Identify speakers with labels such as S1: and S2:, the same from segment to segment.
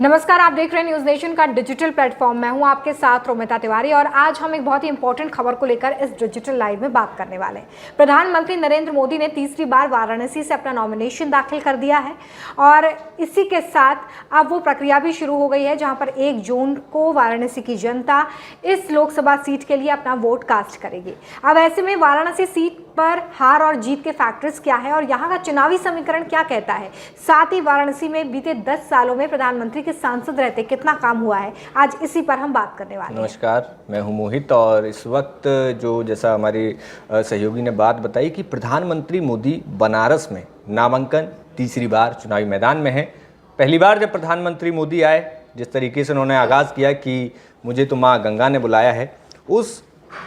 S1: नमस्कार, आप देख रहे हैं न्यूज़ नेशन का डिजिटल प्लेटफॉर्म। मैं हूं आपके साथ रोमिता तिवारी और आज हम एक बहुत ही इंपॉर्टेंट खबर को लेकर इस डिजिटल लाइव में बात करने वाले हैं। प्रधानमंत्री नरेंद्र मोदी ने तीसरी बार वाराणसी से अपना नॉमिनेशन दाखिल कर दिया है और इसी के साथ अब वो प्रक्रिया भी शुरू हो गई है जहां पर 1 जून को वाराणसी की जनता इस लोकसभा सीट के लिए अपना वोट कास्ट करेगी। अब ऐसे में वाराणसी सीट पर हार और जीत के फैक्टर्स क्या है और यहाँ का चुनावी समीकरण क्या कहता है, साथ ही वाराणसी में बीते 10 सालों में प्रधानमंत्री के सांसद रहते कितना काम हुआ है, आज इसी पर हम बात करने वाले हैं।
S2: नमस्कार, मैं हूं मोहित और इस वक्त जैसा हमारे सहयोगी ने बात बताई कि प्रधानमंत्री मोदी बनारस में नामांकन तीसरी बार चुनावी मैदान में है। पहली बार जब प्रधानमंत्री मोदी आए, जिस तरीके से उन्होंने आगाज़ किया कि मुझे तो माँ गंगा ने बुलाया है, उस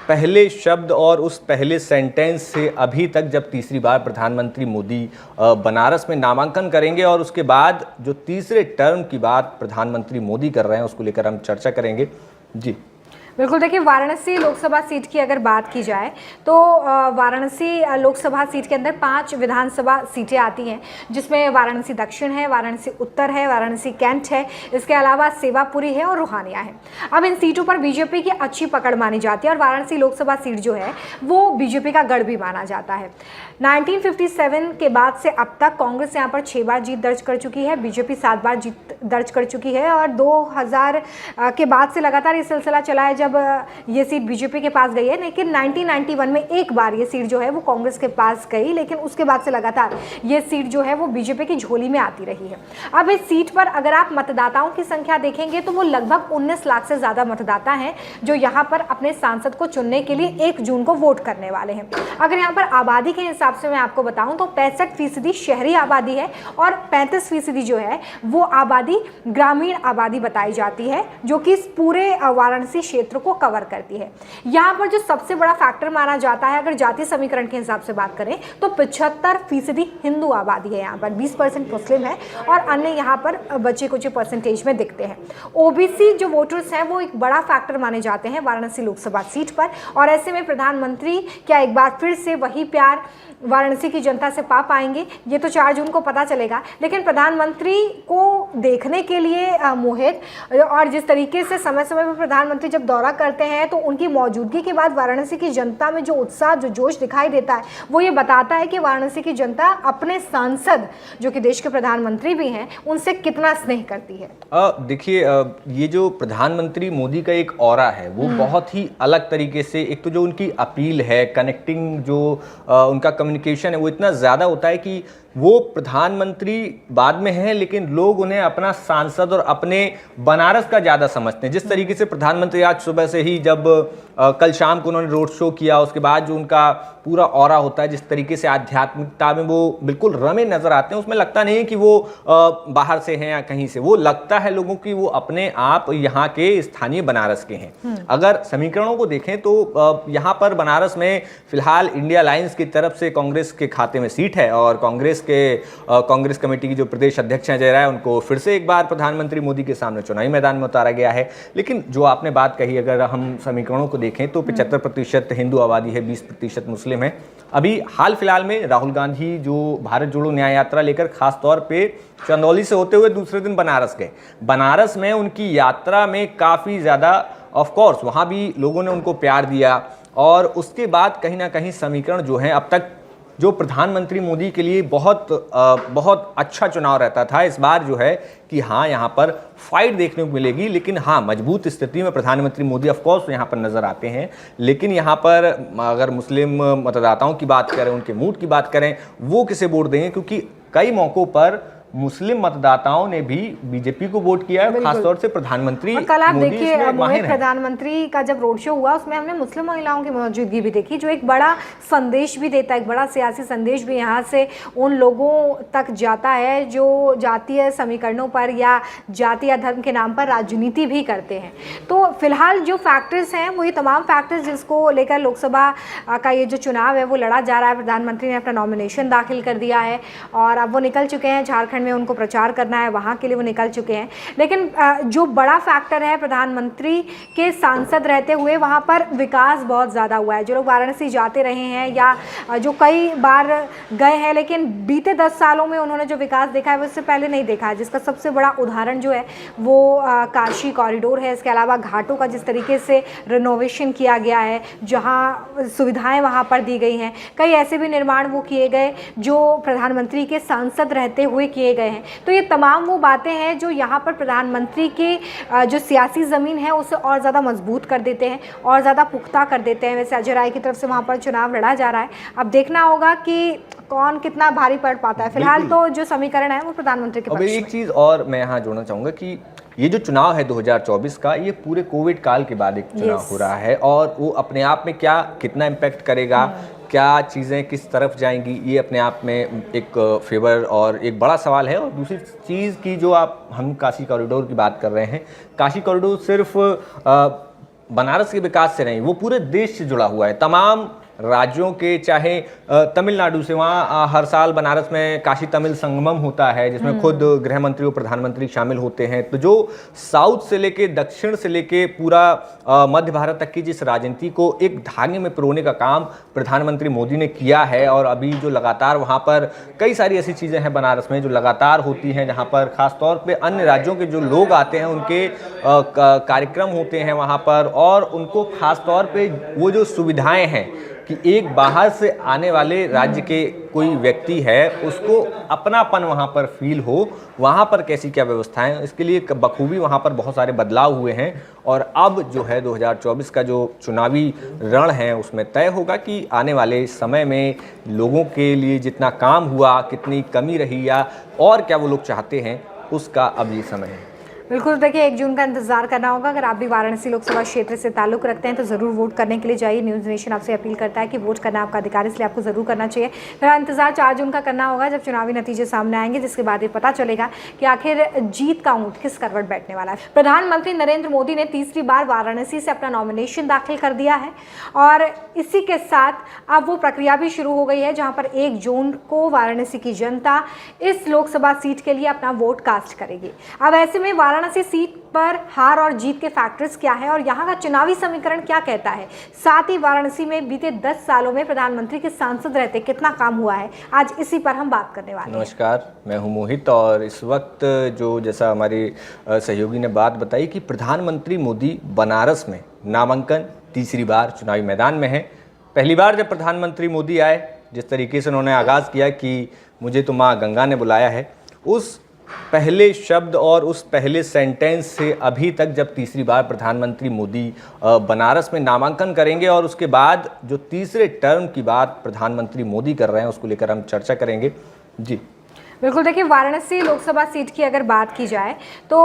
S2: पहले शब्द और उस पहले सेंटेंस से अभी तक जब तीसरी बार प्रधानमंत्री मोदी बनारस में नामांकन करेंगे और उसके बाद जो तीसरे टर्म की बात प्रधानमंत्री मोदी कर रहे हैं उसको लेकर हम चर्चा करेंगे। जी
S1: बिल्कुल, देखिए वाराणसी लोकसभा सीट की अगर बात की जाए तो वाराणसी लोकसभा सीट के अंदर 5 विधानसभा सीटें आती हैं, जिसमें वाराणसी दक्षिण है, वाराणसी उत्तर है, वाराणसी कैंट है, इसके अलावा सेवापुरी है और रोहानिया है। अब इन सीटों पर बीजेपी की अच्छी पकड़ मानी जाती है और वाराणसी लोकसभा सीट जो है वो बीजेपी का गढ़ भी माना जाता है। 1957 के बाद से अब तक कांग्रेस यहाँ पर 6 बार जीत दर्ज कर चुकी है, बीजेपी 7 बार जीत दर्ज कर चुकी है और 2000 के बाद से लगातार ये सिलसिला चला है जब ये सीट बीजेपी के पास गई है। लेकिन 1991 में एक बार ये सीट जो है वो कांग्रेस के पास गई, लेकिन उसके बाद से लगातार ये सीट जो है वो बीजेपी की झोली में आती रही है। अब इस सीट पर अगर आप मतदाताओं की संख्या देखेंगे तो वो लगभग 19 लाख से ज़्यादा मतदाता हैं जो यहाँ पर अपने सांसद को चुनने के लिए 1 जून को वोट करने वाले हैं। अगर यहाँ पर आबादी के हिसाब से मैं आपको बताऊँ तो 65% शहरी आबादी है और 35% जो है वो आबादी ग्रामीण आबादी बताई जाती है, जो कि इस पूरे वाराणसी क्षेत्र को कवर करती है। यहाँ पर जो सबसे बड़ा फैक्टर माना जाता है, अगर जातीय समीकरण के हिसाब से बात करें तो 75% हिंदू आबादी है, यहाँ पर 20% मुस्लिम है और अन्य यहाँ पर बचे कुछ परसेंटेज में दिखते हैं। ओबीसी जो वोटर्स हैं वो एक बड़ा फैक्टर माने जाते हैं वाराणसी लोकसभा सीट पर और ऐसे में प्रधानमंत्री क्या एक बार फिर से वही प्यार वाराणसी की जनता से पा पाएंगे, ये तो 4 जून को पता चलेगा। लेकिन प्रधानमंत्री को देखने के लिए मोहित, और जिस तरीके से समय समय पर प्रधानमंत्री जब दौरा करते हैं तो उनकी मौजूदगी के बाद वाराणसी की जनता में जो उत्साह, जो जोश दिखाई देता है, वो ये बताता है कि वाराणसी की जनता अपने सांसद, जो कि देश के प्रधानमंत्री भी हैं, उनसे कितना स्नेह करती है।
S2: देखिए, ये जो प्रधानमंत्री मोदी का एक ऑरा है वो बहुत ही अलग तरीके से, एक तो जो उनकी अपील है, कनेक्टिंग जो उनका कम्युनिकेशन है वो इतना ज़्यादा होता है कि वो प्रधानमंत्री बाद में हैं लेकिन लोग उन्हें अपना सांसद और अपने बनारस का ज़्यादा समझते हैं। जिस तरीके से प्रधानमंत्री आज सुबह से ही जब कल शाम को उन्होंने रोड शो किया, उसके बाद जो उनका पूरा ऑरा होता है, जिस तरीके से आध्यात्मिकता में वो बिल्कुल रमे नजर आते हैं, उसमें लगता नहीं है कि वो बाहर से हैं या कहीं से, वो लगता है लोगों की वो अपने आप यहाँ के स्थानीय बनारस के हैं। अगर समीकरणों को देखें तो यहाँ पर बनारस में फिलहाल इंडिया अलायंस की तरफ से कांग्रेस के खाते में सीट है और कांग्रेस कमेटी की जो प्रदेश अध्यक्ष हैं जय राय, उनको फिर से एक बार प्रधानमंत्री मोदी के सामने चुनावी मैदान में उतारा गया है। लेकिन जो आपने बात कही, अगर हम समीकरणों को देखें तो 75% हिंदू आबादी है, 20% मुस्लिम है। अभी हाल फिलहाल में राहुल गांधी जो भारत जोड़ो न्याय यात्रा लेकर खास तौर पे चंदौली से होते हुए दूसरे दिन बनारस गए। बनारस में उनकी यात्रा में काफ़ी ज़्यादा ऑफ कोर्स वहाँ भी लोगों ने उनको प्यार दिया और उसके बाद कहीं ना कहीं समीकरण जो है अब तक जो प्रधानमंत्री मोदी के लिए बहुत अच्छा चुनाव रहता था, इस बार जो है कि हाँ यहाँ पर फाइट देखने को मिलेगी। लेकिन हाँ, मजबूत स्थिति में प्रधानमंत्री मोदी ऑफ कोर्स यहाँ पर नज़र आते हैं। लेकिन यहाँ पर अगर मुस्लिम मतदाताओं की बात करें, उनके मूड की बात करें, वो किसे वोट देंगे, क्योंकि कई मौक़ों पर मुस्लिम मतदाताओं ने भी बीजेपी को वोट किया है, खासतौर से प्रधानमंत्री।
S1: कल आप देखिए प्रधानमंत्री का जब रोड शो हुआ उसमें हमने मुस्लिम महिलाओं की मौजूदगी भी देखी, जो एक बड़ा संदेश भी देता है, एक बड़ा सियासी संदेश भी यहाँ से उन लोगों तक जाता है जो जातीय समीकरणों पर या जाति या धर्म के नाम पर राजनीति भी करते हैं। तो फिलहाल जो फैक्टर्स हैं वो ये तमाम फैक्टर्स जिसको लेकर लोकसभा का ये जो चुनाव है वो लड़ा जा रहा है। प्रधानमंत्री ने अपना नॉमिनेशन दाखिल कर दिया है और अब वो निकल चुके हैं झारखंड में उनको प्रचार करना है, वहाँ के लिए वो निकल चुके हैं। लेकिन जो बड़ा फैक्टर है, प्रधानमंत्री के सांसद रहते हुए वहाँ पर विकास बहुत ज़्यादा हुआ है। जो लोग वाराणसी जाते रहे हैं या जो कई बार गए हैं, लेकिन बीते 10 सालों में उन्होंने जो विकास देखा है वो इससे पहले नहीं देखा है, जिसका सबसे बड़ा उदाहरण जो है वो काशी कॉरिडोर है। इसके अलावा घाटों का जिस तरीके से रिनोवेशन किया गया है, जहाँ सुविधाएं वहाँ पर दी गई हैं, कई ऐसे भी निर्माण वो किए गए जो प्रधानमंत्री के सांसद रहते हुए किए गए हैं। तो ये तमाम वो बातें हैं जो यहाँ पर प्रधानमंत्री के जो सियासी ज़मीन है उसे और ज़्यादा मजबूत कर देते हैं और ज़्यादा पुख्ता कर देते हैं। वैसे अजय राय की तरफ से वहाँ पर चुनाव लड़ा जा रहा है, अब देखना होगा कि कौन कितना भारी पड़ पाता है। फिलहाल तो जो समीकरण है वो प्रधानमंत्री के पक्ष में।
S2: एक चीज़ और मैं यहाँ जोड़ना चाहूँगा कि ये जो चुनाव है 2024 का, ये पूरे कोविड काल के बाद एक चुनाव हो रहा है और वो अपने आप में क्या कितना इम्पैक्ट करेगा, क्या चीज़ें किस तरफ जाएंगी, ये अपने आप में एक फेवर और एक बड़ा सवाल है। और दूसरी चीज़ की जो हम काशी कॉरिडोर की बात कर रहे हैं, काशी कॉरिडोर सिर्फ बनारस के विकास से नहीं, वो पूरे देश से जुड़ा हुआ है। तमाम राज्यों के, चाहे तमिलनाडु से, वहाँ हर साल बनारस में काशी तमिल संगमम होता है जिसमें खुद गृह मंत्री और प्रधानमंत्री शामिल होते हैं। तो जो साउथ से लेके दक्षिण से लेके पूरा मध्य भारत तक की जिस राजनीति को एक धागे में पिरोने का काम प्रधानमंत्री मोदी ने किया है, और अभी जो लगातार वहाँ पर कई सारी ऐसी चीज़ें हैं बनारस में जो लगातार होती हैं, जहाँ पर ख़ासतौर पे अन्य राज्यों के जो लोग आते हैं उनके कार्यक्रम होते हैं वहाँ पर, और उनको ख़ासतौर पे वो जो सुविधाएँ हैं कि एक बाहर से आने वाले राज्य के कोई व्यक्ति है उसको अपनापन वहाँ पर फील हो, वहाँ पर कैसी क्या व्यवस्थाएं, इसके लिए बखूबी वहाँ पर बहुत सारे बदलाव हुए हैं। और अब जो है 2024 का जो चुनावी रण है उसमें तय होगा कि आने वाले समय में लोगों के लिए जितना काम हुआ, कितनी कमी रही, या और क्या वो लोग चाहते हैं, उसका अब ये समय है।
S1: बिल्कुल, देखिए 1 जून का इंतजार करना होगा। अगर आप भी वाराणसी लोकसभा क्षेत्र से ताल्लुक रखते हैं तो ज़रूर वोट करने के लिए जाइए। न्यूज़ नेशन आपसे अपील करता है कि वोट करना आपका अधिकार, इसलिए आपको ज़रूर करना चाहिए। फिर इंतजार 4 जून का करना होगा जब चुनावी नतीजे सामने आएंगे, जिसके बाद ये पता चलेगा कि आखिर जीत का ऊँट किस करवट बैठने वाला है। प्रधानमंत्री नरेंद्र मोदी ने तीसरी बार वाराणसी से अपना नॉमिनेशन दाखिल कर दिया है और इसी के साथ अब वो प्रक्रिया भी शुरू हो गई है जहाँ पर 1 जून को वाराणसी की जनता इस लोकसभा सीट के लिए अपना वोट कास्ट करेगी। अब ऐसे में वाराणसी सीट पर हार और जीत के फैक्टर्स क्या है और यहाँ का चुनावी समीकरण क्या कहता है, साथ ही वाराणसी में बीते 10 सालों में प्रधानमंत्री के सांसद रहते कितना काम हुआ है, आज इसी पर हम बात करने वाले हैं।
S2: नमस्कार, मैं हूं मोहित, और इस वक्त जो जैसा हमारे सहयोगी ने बात बताई कि प्रधानमंत्री मोदी बनारस में नामांकन तीसरी बार चुनावी मैदान में है। पहली बार जब प्रधानमंत्री मोदी आए, जिस तरीके से उन्होंने आगाज़ किया कि मुझे तो माँ गंगा ने बुलाया है, उस पहले शब्द और उस पहले सेंटेंस से अभी तक जब तीसरी बार प्रधानमंत्री मोदी बनारस में नामांकन करेंगे और उसके बाद जो तीसरे टर्म की बात प्रधानमंत्री मोदी कर रहे हैं उसको लेकर हम चर्चा करेंगे। जी
S1: बिल्कुल, देखिए वाराणसी लोकसभा सीट की अगर बात की जाए तो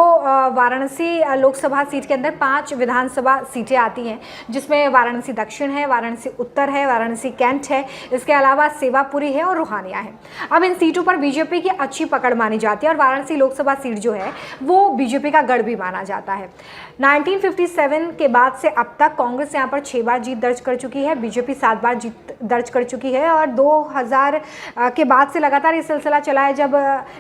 S1: वाराणसी लोकसभा सीट के अंदर 5 विधानसभा सीटें आती हैं, जिसमें वाराणसी दक्षिण है, वाराणसी उत्तर है, वाराणसी कैंट है, इसके अलावा सेवापुरी है और रोहानिया है। अब इन सीटों पर बीजेपी की अच्छी पकड़ मानी जाती है और वाराणसी लोकसभा सीट जो है वो बीजेपी का गढ़ भी माना जाता है। 1957 के बाद से अब तक कांग्रेस यहाँ पर 6 बार जीत दर्ज कर चुकी है, बीजेपी 7 बार जीत दर्ज कर चुकी है और 2000 के बाद से लगातार ये सिलसिला चला है जब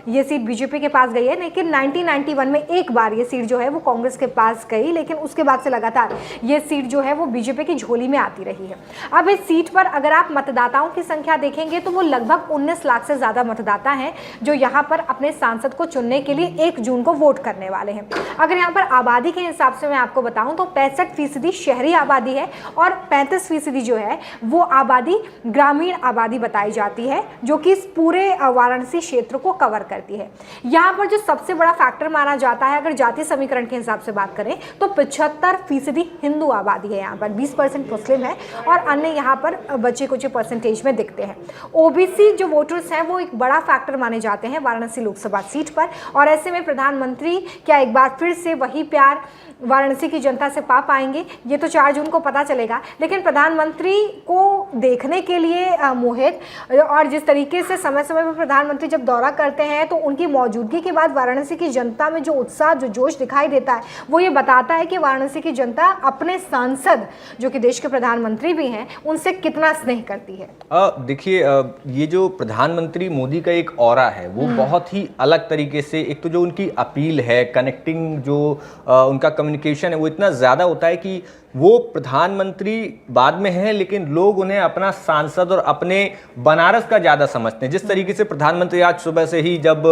S1: ये सीट बीजेपी के पास गई है। लेकिन 1991 में एक बार ये सीट जो है वो कांग्रेस के पास गई, लेकिन उसके बाद से लगातार ये सीट जो है वो बीजेपी की झोली में आती रही है। अब इस सीट पर अगर आप मतदाताओं की संख्या देखेंगे तो वो लगभग 19 लाख से ज़्यादा मतदाता हैं जो यहाँ पर अपने सांसद को चुनने के लिए 1 जून को वोट करने वाले हैं। अगर यहाँ पर आबादी के हिसाब से मैं आपको बताऊँ तो 65% शहरी आबादी है और 35% जो है वो आबादी ग्रामीण आबादी बताई जाती है, जो कि इस पूरे वाराणसी क्षेत्र को कवर करती है। यहाँ पर जो सबसे बड़ा फैक्टर माना जाता है, अगर जातीय समीकरण के हिसाब से बात करें तो 75% हिंदू आबादी है, यहाँ पर 20% मुस्लिम है और अन्य यहाँ पर बचे कुछ परसेंटेज में दिखते हैं। ओबीसी जो वोटर्स हैं वो एक बड़ा फैक्टर माने जाते हैं वाराणसी लोकसभा सीट पर, और ऐसे में प्रधानमंत्री क्या एक बार फिर से वही प्यार वाराणसी की जनता से पा पाएंगे, ये तो 4 जून को पता चलेगा। लेकिन प्रधानमंत्री को देखने के लिए मोहित, और जिस तरीके से समय समय पर प्रधानमंत्री जब दौरा दौरा करते हैं तो उनकी मौजूदगी के बाद वाराणसी की जनता में जो उत्साह, जो जोश दिखाई देता है, वो ये बताता है कि वाराणसी की जनता अपने सांसद, जो कि देश के प्रधानमंत्री भी हैं, उनसे कितना स्नेह करती है।
S2: देखिए, ये जो प्रधानमंत्री मोदी का एक ऑरा है वो बहुत ही अलग तरीके से, एक तो जो उनकी अपील है, कनेक्टिंग जो उनका कम्युनिकेशन है वो इतना ज़्यादा होता है कि वो प्रधानमंत्री बाद में हैं लेकिन लोग उन्हें अपना सांसद और अपने बनारस का ज़्यादा समझते हैं। जिस तरीके से प्रधानमंत्री आज सुबह से ही जब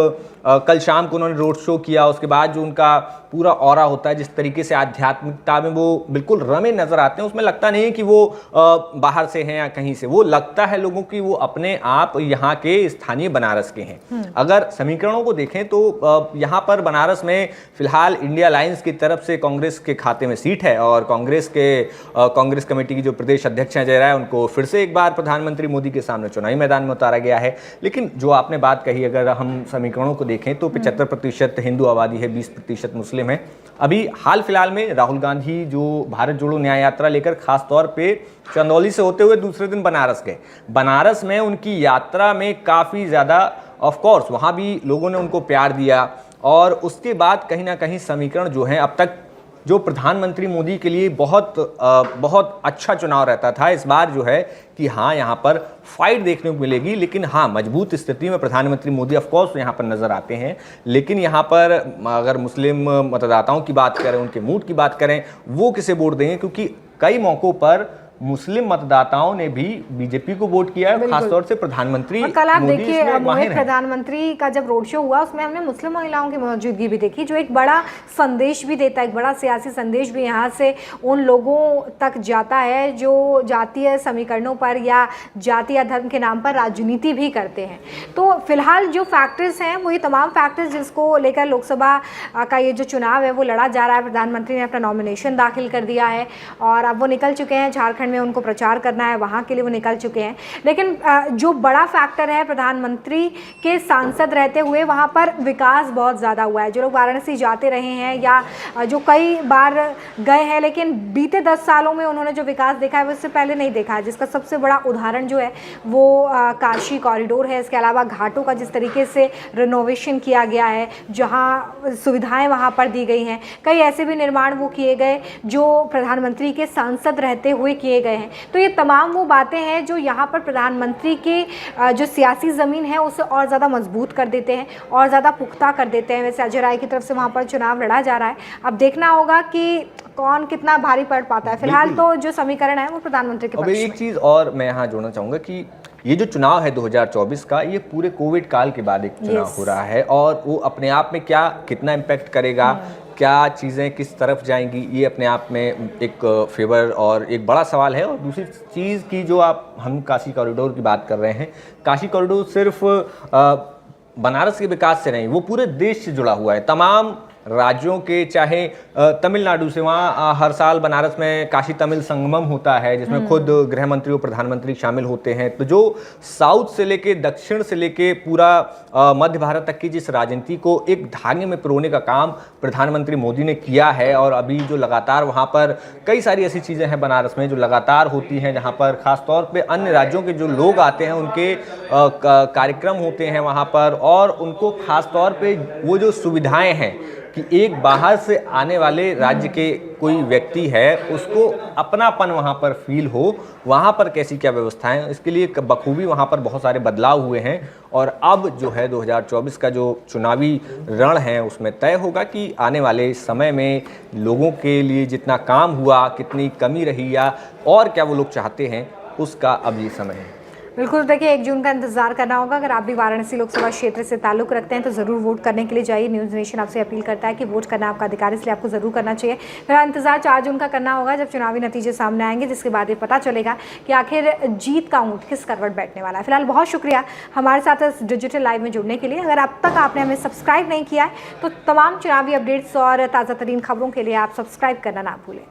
S2: कल शाम को उन्होंने रोड शो किया, उसके बाद जो उनका पूरा ऑरा होता है, जिस तरीके से आध्यात्मिकता में वो बिल्कुल रमे नजर आते हैं, उसमें लगता नहीं है कि वो बाहर से हैं या कहीं से, वो लगता है लोगों की वो अपने आप यहाँ के स्थानीय बनारस के हैं। अगर समीकरणों को देखें तो यहाँ पर बनारस में फिलहाल इंडिया अलायंस की तरफ से कांग्रेस के खाते में सीट है और कांग्रेस कमेटी की जो प्रदेश अध्यक्ष हैं अजय राय, उनको फिर से एक बार प्रधानमंत्री मोदी के सामने चुनावी मैदान में उतारा गया है। लेकिन जो आपने बात कही, अगर हम समीकरणों को देखें तो 75% हिंदू आबादी है, 20% मुस्लिम है। अभी हाल फिलहाल में राहुल गांधी जो भारत जोड़ो न्याय यात्रा लेकर खास तौर पे चंदौली से होते हुए दूसरे दिन बनारस गए। बनारस में उनकी यात्रा में काफ़ी ज़्यादा, ऑफ कोर्स वहाँ भी लोगों ने उनको प्यार दिया और उसके बाद कहीं ना कहीं समीकरण जो हैं अब तक जो प्रधानमंत्री मोदी के लिए बहुत अच्छा चुनाव रहता था, इस बार जो है कि हाँ यहाँ पर फाइट देखने को मिलेगी। लेकिन हाँ, मजबूत स्थिति में प्रधानमंत्री मोदी ऑफ कोर्स यहाँ पर नजर आते हैं। लेकिन यहाँ पर अगर मुस्लिम मतदाताओं की बात करें, उनके मूड की बात करें, वो किसे वोट देंगे, क्योंकि कई मौक़ों पर मुस्लिम मतदाताओं ने भी बीजेपी को वोट किया है, खासतौर से प्रधानमंत्री।
S1: और कल आप देखिए मोहित, प्रधानमंत्री का जब रोड शो हुआ उसमें हमने मुस्लिम महिलाओं की मौजूदगी भी देखी, जो एक बड़ा संदेश भी देता है, एक बड़ा सियासी संदेश भी यहाँ से उन लोगों तक जाता है जो जातीय समीकरणों पर या जाति या धर्म के नाम पर राजनीति भी करते हैं। तो फिलहाल जो फैक्टर्स हैं वो ये तमाम फैक्टर्स जिसको लेकर लोकसभा का ये जो चुनाव है वो लड़ा जा रहा है। प्रधानमंत्री ने अपना नॉमिनेशन दाखिल कर दिया है और अब वो निकल चुके हैं, झारखंड में उनको प्रचार करना है, वहाँ के लिए वो निकल चुके हैं। लेकिन जो बड़ा फैक्टर है, प्रधानमंत्री के सांसद रहते हुए वहाँ पर विकास बहुत ज़्यादा हुआ है। जो लोग वाराणसी जाते रहे हैं या जो कई बार गए हैं, लेकिन बीते 10 सालों में उन्होंने जो विकास देखा है वो इससे पहले नहीं देखा है, जिसका सबसे बड़ा उदाहरण जो है वो काशी कॉरिडोर है। इसके अलावा घाटों का जिस तरीके से रिनोवेशन किया गया है, जहाँ सुविधाएँ वहाँ पर दी गई हैं, कई ऐसे भी निर्माण वो किए गए जो प्रधानमंत्री के सांसद रहते हुए किए गए हैं। तो ये तमाम वो बातें हैं जो यहाँ पर प्रधानमंत्री के जो सियासी ज़मीन है उसे और ज़्यादा मजबूत कर देते हैं और ज़्यादा पुख्ता कर देते हैं। वैसे अजय राय की तरफ से वहाँ पर चुनाव लड़ा जा रहा है, अब देखना होगा कि कौन कितना भारी पड़ पाता है। फिलहाल तो जो समीकरण है वो प्रधानमंत्री के पक्ष में।
S2: एक चीज़ और मैं यहाँ जोड़ना चाहूँगा कि ये जो चुनाव है 2024 का, ये पूरे कोविड काल के बाद एक चुनाव हो रहा है और वो अपने आप में कितना इम्पैक्ट करेगा, क्या चीज़ें किस तरफ जाएंगी, ये अपने आप में एक फेवर और एक बड़ा सवाल है। और दूसरी चीज़ की जो हम काशी कॉरिडोर की बात कर रहे हैं, काशी कॉरिडोर सिर्फ बनारस के विकास से नहीं, वो पूरे देश से जुड़ा हुआ है। तमाम राज्यों के, चाहे तमिलनाडु से, वहाँ हर साल बनारस में काशी तमिल संगमम होता है जिसमें खुद गृह मंत्री और प्रधानमंत्री शामिल होते हैं। तो जो साउथ से लेके दक्षिण से लेके पूरा मध्य भारत तक की जिस राजनीति को एक धागे में पिरोने का काम प्रधानमंत्री मोदी ने किया है, और अभी जो लगातार वहाँ पर कई सारी ऐसी चीज़ें हैं बनारस में जो लगातार होती हैं, जहाँ पर ख़ासतौर पर अन्य राज्यों के जो लोग आते हैं उनके कार्यक्रम होते हैं वहाँ पर, और उनको ख़ासतौर पर वो जो सुविधाएँ हैं कि एक बाहर से आने वाले राज्य के कोई व्यक्ति है उसको अपनापन वहाँ पर फील हो, वहाँ पर कैसी क्या व्यवस्थाएं, इसके लिए बखूबी वहाँ पर बहुत सारे बदलाव हुए हैं। और अब जो है 2024 का जो चुनावी रण है उसमें तय होगा कि आने वाले समय में लोगों के लिए जितना काम हुआ, कितनी कमी रही, या और क्या वो लोग चाहते हैं, उसका अब ये समय है।
S1: बिल्कुल, देखिए 1 जून का इंतजार करना होगा। अगर आप भी वाराणसी लोकसभा क्षेत्र से ताल्लुक़ रखते हैं तो ज़रूर वोट करने के लिए जाइए। न्यूज़ नेशन आपसे अपील करता है कि वोट करना आपका अधिकार, इसलिए आपको ज़रूर करना चाहिए। फिर इंतजार 4 जून का करना होगा जब चुनावी नतीजे सामने आएंगे, जिसके बाद ये पता चलेगा कि आखिर जीत का ऊँट किस करवट बैठने वाला है। फिलहाल बहुत शुक्रिया हमारे साथ इस डिजिटल लाइव में जुड़ने के लिए। अगर अब तक आपने हमें सब्सक्राइब नहीं किया है तो तमाम चुनावी अपडेट्स और ताज़ा तरीन खबरों के लिए आप सब्सक्राइब करना ना भूलें।